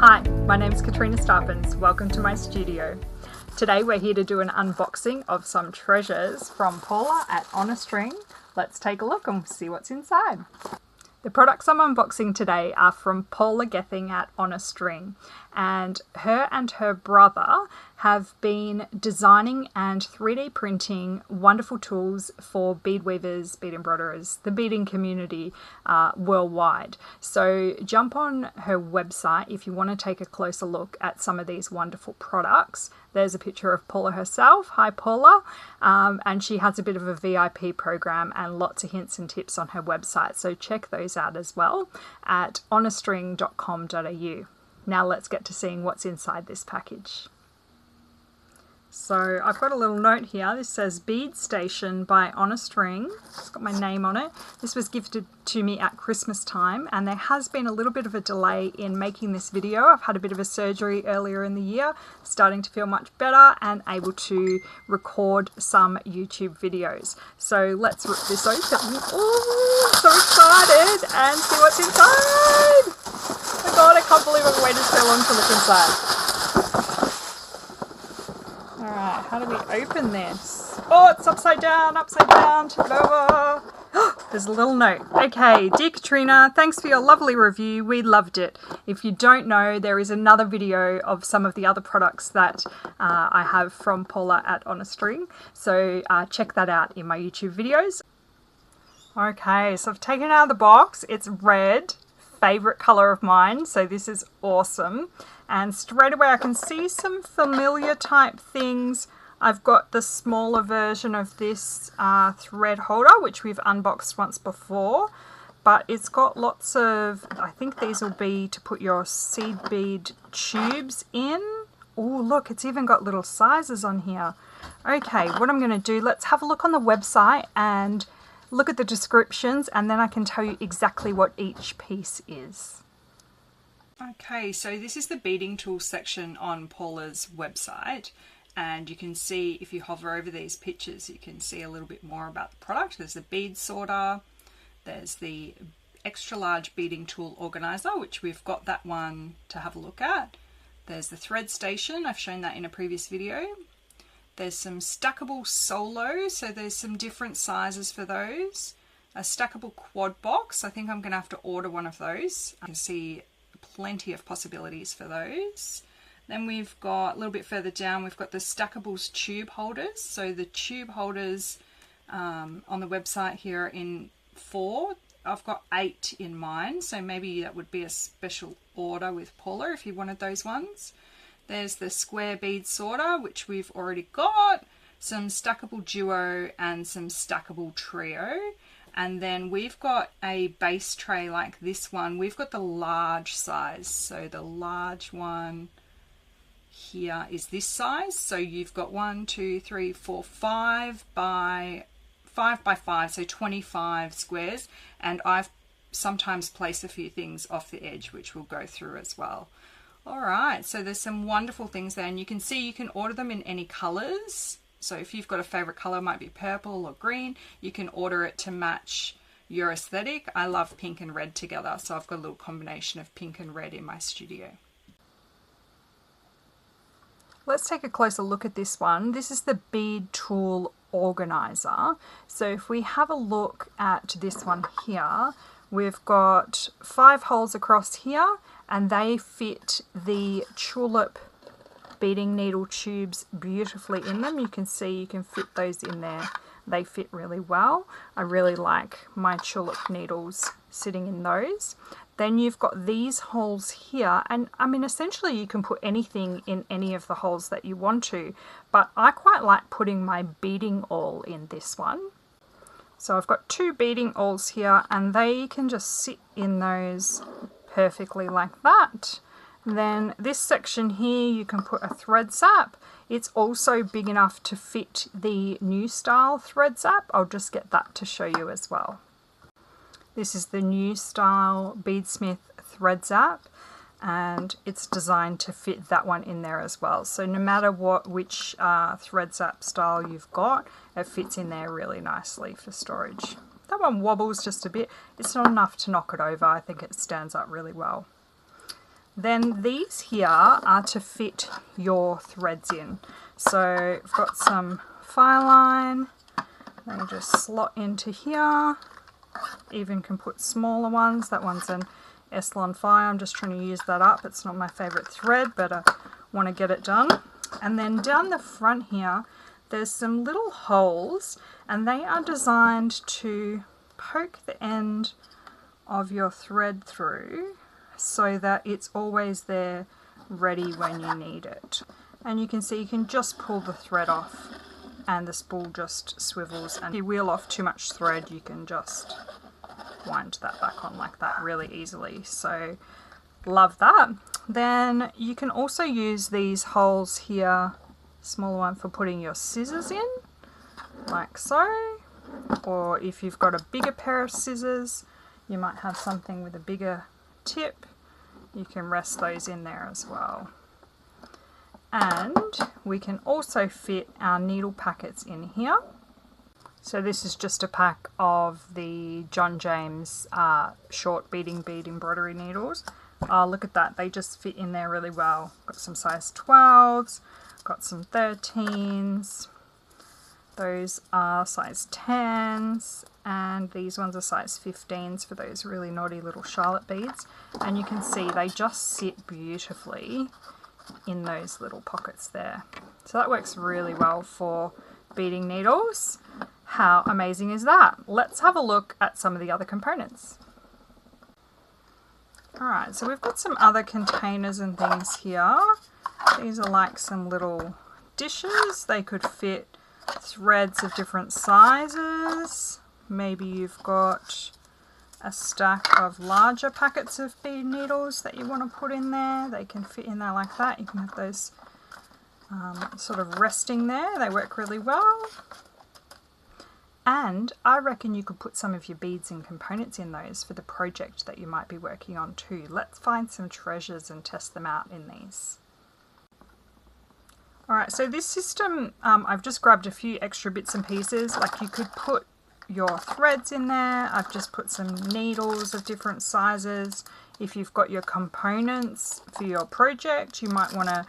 Hi, my name is Catriona Starpins. Welcome to my studio. Today we're here to do an unboxing of some treasures from Paula at On a String. Let's take a look and see what's inside. The products I'm unboxing today are from Paula Gething at On a String, and her brother have been designing and 3D printing wonderful tools for bead weavers, bead embroiderers, the beading community worldwide. So jump on her website if you want to take a closer look at some of these wonderful products. There's a picture of Paula herself. Hi Paula. And she has a bit of a VIP program and lots of hints and tips on her website. So check those out as well at onastring.com.au. Now let's get to seeing what's inside this package. So I've got a little note here. This says Bead Station by On a String. It's got my name on it. This was gifted to me at Christmas time, and there has been a little bit of a delay in making this video. I've had a bit of a surgery earlier in the year, starting to feel much better and able to record some YouTube videos. So let's rip this open. Oh, I'm so excited, and see what's inside. Oh my God, I can't believe I've waited so long to look inside. Alright, how do we open this? Oh, it's upside down, tip it over. There's a little note. Okay, dear Catriona, thanks for your lovely review. We loved it. If you don't know, there is another video of some of the other products that I have from Paula at On a String. So check that out in my YouTube videos. Okay, so I've taken it out of the box. It's red, favorite color of mine. So this is awesome. And straight away I can see some familiar type things. I've got the smaller version of this thread holder, which we've unboxed once before. But it's got lots of, I think these will be to put your seed bead tubes in. Oh, look, it's even got little sizes on here. Okay, what I'm going to do, let's have a look on the website and look at the descriptions, and then I can tell you exactly what each piece is. Okay, so this is the beading tools section on Paula's website, and you can see, if you hover over these pictures, you can see a little bit more about the product. There's the bead sorter, there's the extra large beading tool organizer, which we've got that one to have a look at. There's the thread station, I've shown that in a previous video. There's some stackable solos, so there's some different sizes for those. A stackable quad box, I think I'm going to have to order one of those. I can see plenty of possibilities for those. Then we've got, a little bit further down, we've got the stackables tube holders. So the tube holders on the website here in 4. I've got 8 in mine, so maybe that would be a special order with Paula if you wanted those ones. There's the square bead sorter, which we've already got, some stackable duo and some stackable trio. And then we've got a base tray like this one. We've got the large size. So the large one here is this size. So you've got 1, 2, 3, 4, 5 by 5, so 25 squares. And I've sometimes placed a few things off the edge, which we'll go through as well. All right, so there's some wonderful things there, and you can see you can order them in any colors. So if you've got a favorite color, it might be purple or green, you can order it to match your aesthetic. I love pink and red together, so I've got a little combination of pink and red in my studio. Let's take a closer look at this one. This is the bead tool organizer. So if we have a look at this one here, we've got 5 holes across here, and they fit the tulip beading needle tubes beautifully in them. You can see you can fit those in there. They fit really well. I really like my tulip needles sitting in those. Then you've got these holes here, and I mean essentially you can put anything in any of the holes that you want to, but I quite like putting my beading awl in this one. So I've got 2 beading awls here, and they can just sit in those perfectly like that. Then this section here, you can put a thread zap. It's also big enough to fit the new style thread zap. I'll just get that to show you as well. This is the new style Beadsmith thread zap, and it's designed to fit that one in there as well. So no matter which thread zap style you've got, it fits in there really nicely for storage. That one wobbles just a bit. It's not enough to knock it over. I think it stands up really well. Then these here are to fit your threads in. So I've got some FireLine, they just slot into here. Even can put smaller ones. That one's an Eslon Fire, I'm just trying to use that up. It's not my favourite thread, but I want to get it done. And then down the front here, there's some little holes, and they are designed to poke the end of your thread through so that it's always there ready when you need it. And you can see you can just pull the thread off and the spool just swivels, and if you wheel off too much thread you can just wind that back on like that really easily. So love that. Then you can also use these holes here, smaller one, for putting your scissors in like so, or if you've got a bigger pair of scissors, you might have something with a bigger tip, you can rest those in there as well. And we can also fit our needle packets in here. So this is just a pack of the John James short bead embroidery needles. Oh, look at that, they just fit in there really well. Got some size 12s, got some 13s, those are size 10s, and these ones are size 15s for those really naughty little Charlotte beads. And you can see they just sit beautifully in those little pockets there. So that works really well for beading needles. How amazing is that? Let's have a look at some of the other components. Alright, so we've got some other containers and things here. These are like some little dishes. They could fit threads of different sizes. Maybe you've got a stack of larger packets of bead needles that you want to put in there. They can fit in there like that. You can have those sort of resting there. They work really well. And I reckon you could put some of your beads and components in those for the project that you might be working on too. Let's find some treasures and test them out in these. Alright, so this system, I've just grabbed a few extra bits and pieces. Like you could put your threads in there. I've just put some needles of different sizes. If you've got your components for your project, you might want to,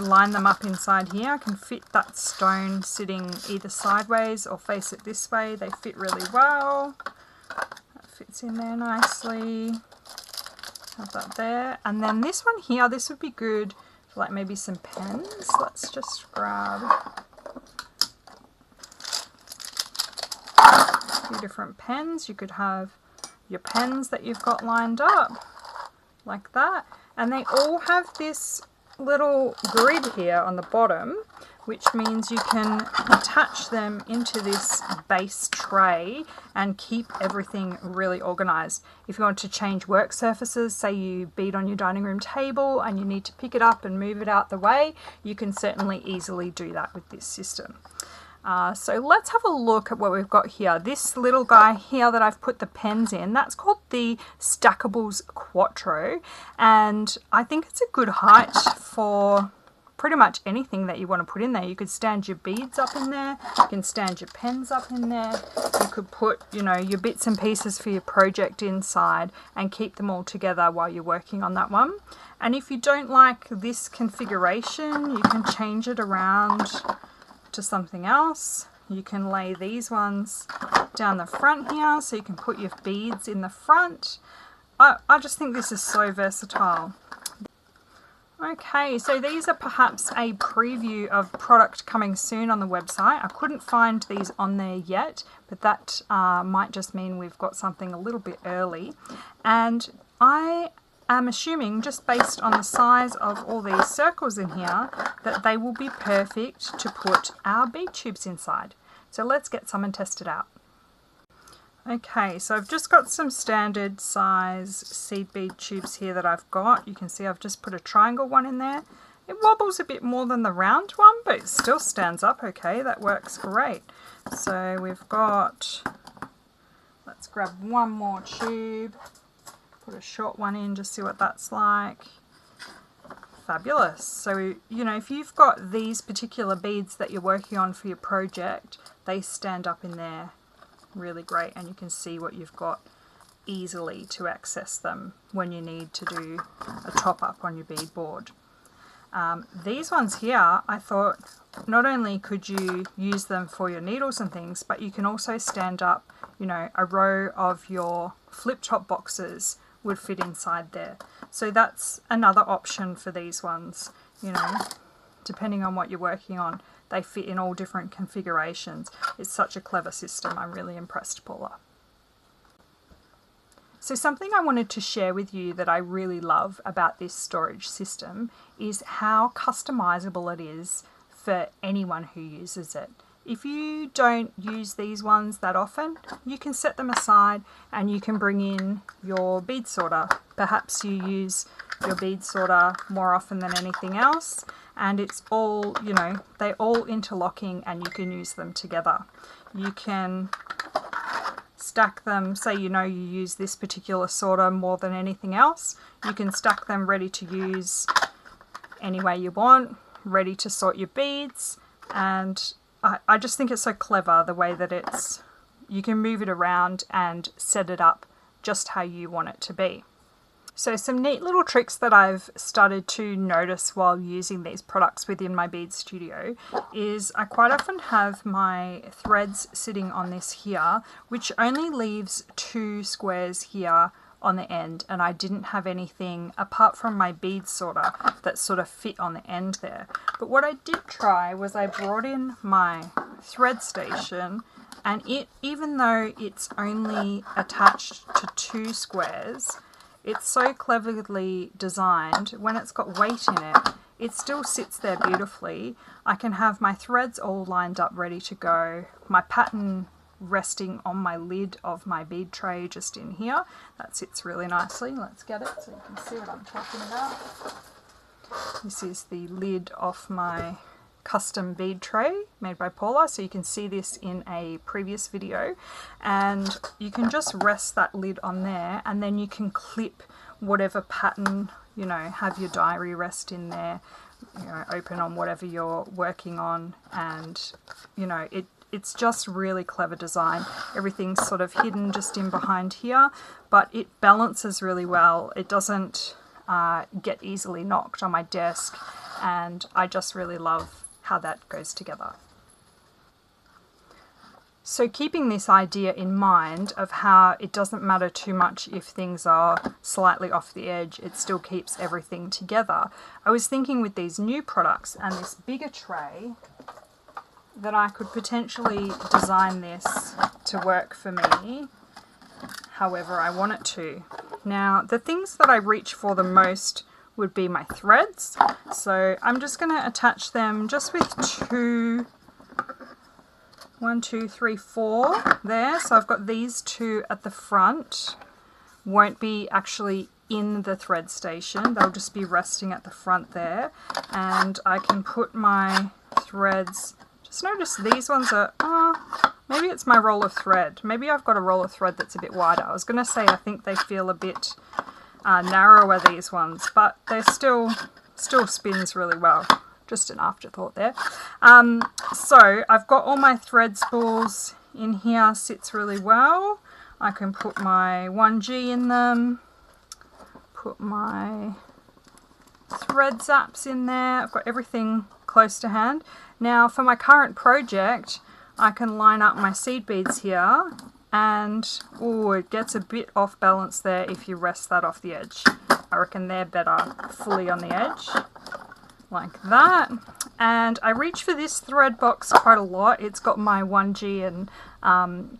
line them up inside here. I can fit that stone sitting either sideways or face it this way. They fit really well. That fits in there nicely. Have that there. And then this one here, this would be good for like maybe some pens. Let's just grab a few different pens. You could have your pens that you've got lined up like that, and they all have this little grid here on the bottom, which means you can attach them into this base tray and keep everything really organized. If you want to change work surfaces, say you bead on your dining room table and you need to pick it up and move it out the way, you can certainly easily do that with this system. So let's have a look at what we've got here. This little guy here that I've put the pens in, that's called the Stackables Quattro, and I think it's a good height for pretty much anything that you want to put in there. You could stand your beads up in there, you can stand your pens up in there, you could put, your bits and pieces for your project inside and keep them all together while you're working on that one. And if you don't like this configuration, you can change it around to something else. You can lay these ones down the front here so you can put your beads in the front. I just think this is so versatile. Okay, so these are perhaps a preview of product coming soon on the website. I couldn't find these on there yet, but that might just mean we've got something a little bit early. And I am assuming, just based on the size of all these circles in here, that they will be perfect to put our bead tubes inside. So let's get some and test it out. Okay, so I've just got some standard size seed bead tubes here that I've got. You can see I've just put a triangle one in there. It wobbles a bit more than the round one, but it still stands up okay. That works great. So we've got, let's grab one more tube. Put a short one in, just see what that's like. Fabulous. So, if you've got these particular beads that you're working on for your project, they stand up in there really great, and you can see what you've got easily to access them when you need to do a top up on your bead board. These ones here, I thought not only could you use them for your needles and things, but you can also stand up, you know, a row of your flip top boxes would fit inside there. So that's another option for these ones, you know, depending on what you're working on. They fit in all different configurations. It's such a clever system. I'm really impressed, Paula. So something I wanted to share with you that I really love about this storage system is how customizable it is for anyone who uses it. If you don't use these ones that often, you can set them aside and you can bring in your bead sorter. Perhaps you use your bead sorter more often than anything else, and it's all, you know, they're all interlocking and you can use them together. You can stack them, say you know you use this particular sorter more than anything else, you can stack them ready to use any way you want, ready to sort your beads. And I just think it's so clever the way that it's, you can move it around and set it up just how you want it to be. So some neat little tricks that I've started to notice while using these products within my bead studio is I quite often have my threads sitting on this here, which only leaves 2 squares here on the end, and I didn't have anything apart from my bead sorter that sort of fit on the end there. But what I did try was I brought in my thread station, and it, even though it's only attached to 2 squares, it's so cleverly designed. When it's got weight in it, it still sits there beautifully. I can have my threads all lined up ready to go, my pattern resting on my lid of my bead tray just in here. That sits really nicely. Let's get it so you can see what I'm talking about. This is the lid off my custom bead tray made by Paula, so you can see this in a previous video, and you can just rest that lid on there, and then you can clip whatever pattern, you know, have your diary rest in there, you know, open on whatever you're working on, and you know, it's just really clever design. Everything's sort of hidden just in behind here, but it balances really well. It doesn't get easily knocked on my desk, and I just really love how that goes together. So keeping this idea in mind of how it doesn't matter too much if things are slightly off the edge, it still keeps everything together. I was thinking with these new products and this bigger tray that I could potentially design this to work for me however I want it to. Now, the things that I reach for the most would be my threads. So I'm just going to attach them just with 1, 2, 3, 4 there. So I've got these 2 at the front. Won't be actually in the thread station. They'll just be resting at the front there. And I can put my threads, just notice these ones are, maybe it's my roll of thread. Maybe I've got a roll of thread that's a bit wider. I was going to say I think they feel a bit narrower, these ones, but they're still spins really well. Just an afterthought there. So I've got all my thread spools in here, sits really well. I can put my 1G in them, put my thread zaps in there. I've got everything close to hand. Now for my current project, I can line up my seed beads here, and oh, it gets a bit off balance there if you rest that off the edge. I reckon they're better fully on the edge, like that. And I reach for this thread box quite a lot. It's got my 1G and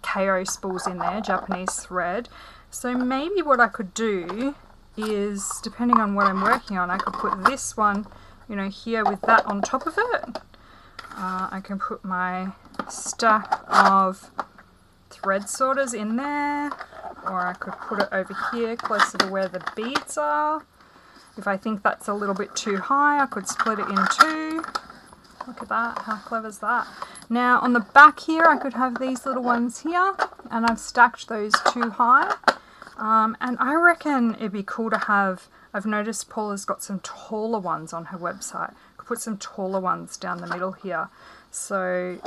KO spools in there, Japanese thread. So maybe what I could do is, depending on what I'm working on, I could put this one, you know, here with that on top of it. I can put my stack of thread sorters in there, or I could put it over here closer to where the beads are. If I think that's a little bit too high, I could split it in 2. Look at that, how clever is that? Now on the back here I could have these little ones here, and I've stacked those 2 high. And I reckon it'd be cool to have, I've noticed Paula's got some taller ones on her website. I could put some taller ones down the middle here. So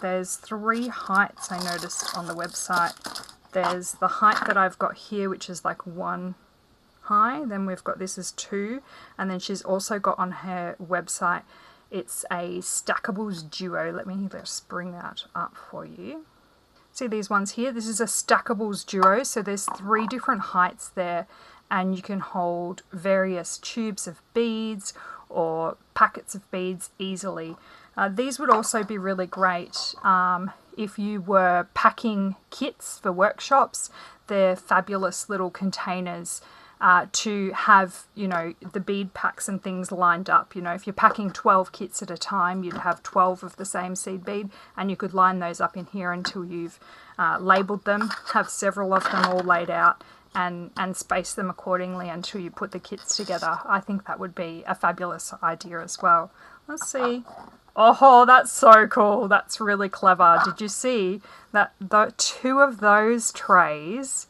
there's 3 heights I noticed on the website There's the height that I've got here, which is like 1 high. Then we've got this is 2, and then she's also got on her website, it's a Stackables Duo. Let me just bring that up for you. See these ones here? This is a Stackables Duo, so there's 3 different heights there, and you can hold various tubes of beads or packets of beads easily. These would also be really great if you were packing kits for workshops. They're fabulous little containers to have, you know, the bead packs and things lined up. You know, if you're packing 12 kits at a time, you'd have 12 of the same seed bead, and you could line those up in here until you've labelled them, have several of them all laid out, and space them accordingly until you put the kits together. I think that would be a fabulous idea as well. Let's see. Oh, that's so cool. That's really clever. Did you see that the 2 of those trays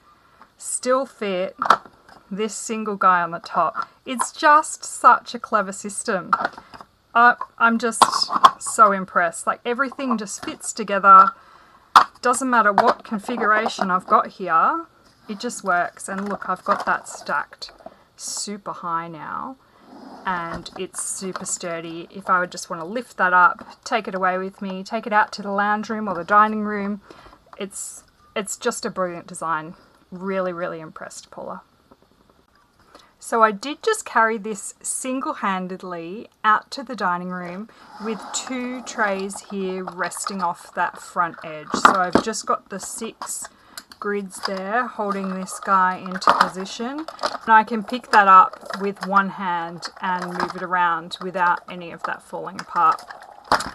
still fit this single guy on the top? It's just such a clever system. I'm just so impressed. Like, everything just fits together. Doesn't matter what configuration I've got here, it just works. And look, I've got that stacked super high now, and it's super sturdy. If I would just want to lift that up, take it away with me, take it out to the lounge room or the dining room, it's just a brilliant design. Really, really impressed, Paula. So I did just carry this single-handedly out to the dining room with 2 trays here resting off that front edge. So I've just got the 6 grids there holding this guy into position, and I can pick that up with one hand and move it around without any of that falling apart.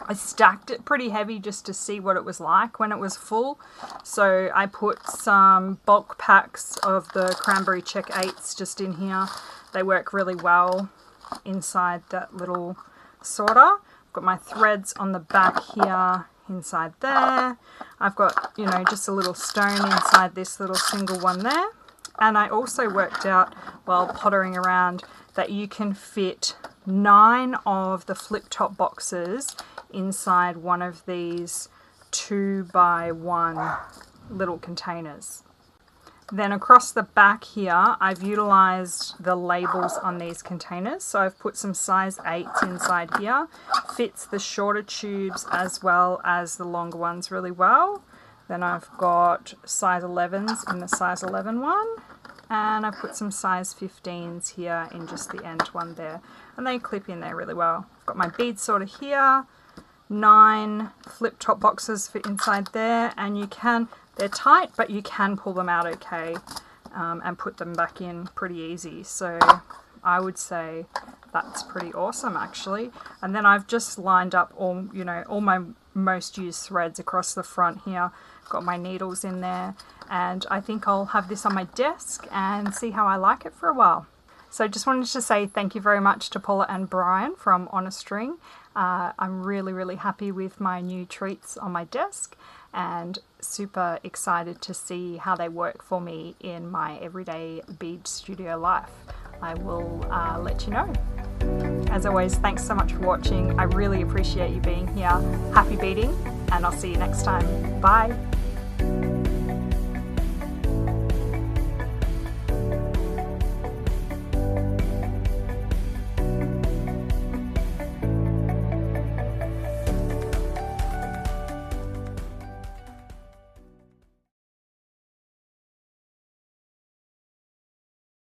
I stacked it pretty heavy just to see what it was like when it was full, so I put some bulk packs of the cranberry check 8s just in here. They work really well inside that little sorter. I've got my threads on the back here inside there. I've got, you know, just a little stone inside this little single one there. And I also worked out while pottering around that you can fit 9 of the flip top boxes inside one of these 2x1 little containers. Then across the back here, I've utilised the labels on these containers. So I've put some size 8s inside here. Fits the shorter tubes as well as the longer ones really well. Then I've got size 11s in the size 11 one. And I've put some size 15s here in just the end one there. And they clip in there really well. I've got my bead sorter here. 9 flip top boxes fit inside there, and you can, they're tight, but you can pull them out okay and put them back in pretty easy. So I would say that's pretty awesome actually. And then I've just lined up all, you know, all my most used threads across the front here. Got my needles in there, and I think I'll have this on my desk and see how I like it for a while. So just wanted to say thank you very much to Paula and Brian from On a String. I'm really, really happy with my new treats on my desk and super excited to see how they work for me in my everyday bead studio life. I will let you know. As always, thanks so much for watching. I really appreciate you being here. Happy beading, and I'll see you next time. Bye.